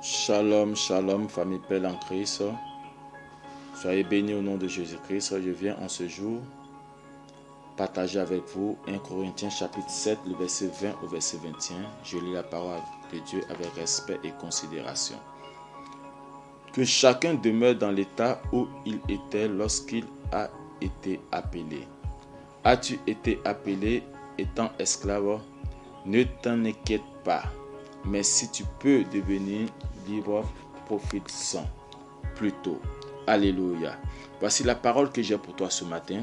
Shalom, shalom, famille Pelle en Christ. Soyez bénis au nom de Jésus-Christ. Je viens en ce jour partager avec vous 1 Corinthiens chapitre 7, le verset 20 au verset 21. Je lis la parole de Dieu avec respect et considération. Que chacun demeure dans l'état où il était lorsqu'il a été appelé. As-tu été appelé étant esclave? Ne t'en inquiète pas. Mais si tu peux devenir libre, profite-en plutôt. Alléluia. Voici la parole que j'ai pour toi ce matin.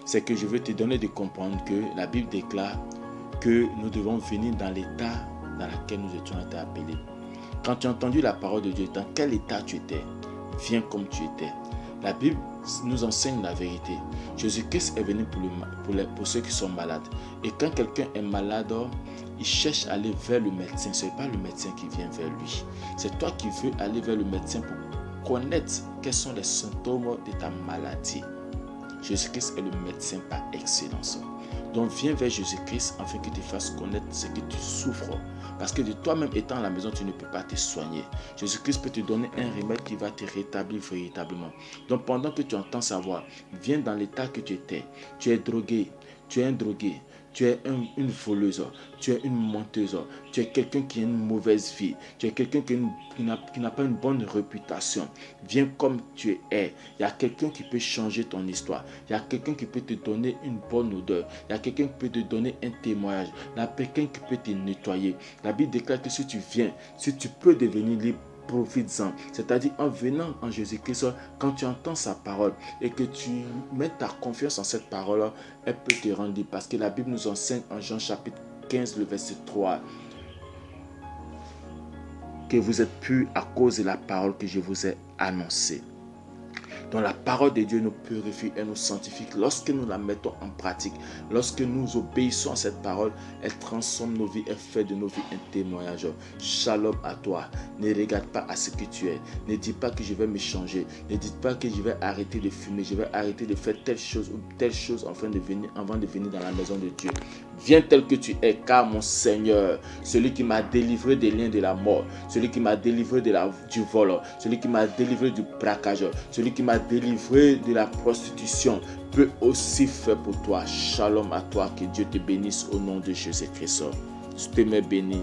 C'est que je veux te donner de comprendre que la Bible déclare que nous devons venir dans l'état dans lequel nous étions été appelés. Quand tu as entendu la parole de Dieu, dans quel état tu étais? Viens comme tu étais. La Bible nous enseigne la vérité. Jésus-Christ est venu pour ceux qui sont malades. Et quand quelqu'un est malade, il cherche à aller vers le médecin. Ce n'est pas le médecin qui vient vers lui. C'est toi qui veux aller vers le médecin pour connaître quels sont les symptômes de ta maladie. Jésus-Christ est le médecin par excellence. Donc viens vers Jésus-Christ afin qu'il te fasse connaître ce que tu souffres. Parce que de toi-même étant à la maison, tu ne peux pas te soigner. Jésus-Christ peut te donner un remède qui va te rétablir véritablement. Donc pendant que tu entends sa voix, viens dans l'état que tu étais. Tu es drogué, tu es un drogué. Tu es une voleuse, tu es une menteuse, tu es quelqu'un qui a une mauvaise vie, tu es quelqu'un qui n'a pas une bonne réputation. Viens comme tu es. Il y a quelqu'un qui peut changer ton histoire. Il y a quelqu'un qui peut te donner une bonne odeur. Il y a quelqu'un qui peut te donner un témoignage. Il y a quelqu'un qui peut te nettoyer. La Bible déclare que si tu viens, si tu peux devenir libre, profites-en. C'est-à-dire en venant en Jésus-Christ, quand tu entends sa parole et que tu mets ta confiance en cette parole, elle peut te rendre libre. Parce que la Bible nous enseigne en Jean chapitre 15, le verset 3, que vous êtes purs à cause de la parole que je vous ai annoncée. Donc la parole de Dieu nous purifie et nous sanctifie. Lorsque nous la mettons en pratique, lorsque nous obéissons à cette parole, elle transforme nos vies, elle fait de nos vies un témoignage. Shalom à toi. Ne regarde pas à ce que tu es. Ne dis pas que je vais me changer. Ne dis pas que je vais arrêter de fumer. Je vais arrêter de faire telle chose ou telle chose avant de venir dans la maison de Dieu. Viens tel que tu es, car mon Seigneur, celui qui m'a délivré des liens de la mort, celui qui m'a délivré du vol, celui qui m'a délivré du braquage, celui qui m'a délivré de la prostitution, peut aussi faire pour toi. Shalom à toi, que Dieu te bénisse au nom de Jésus-Christ. Je te mets béni.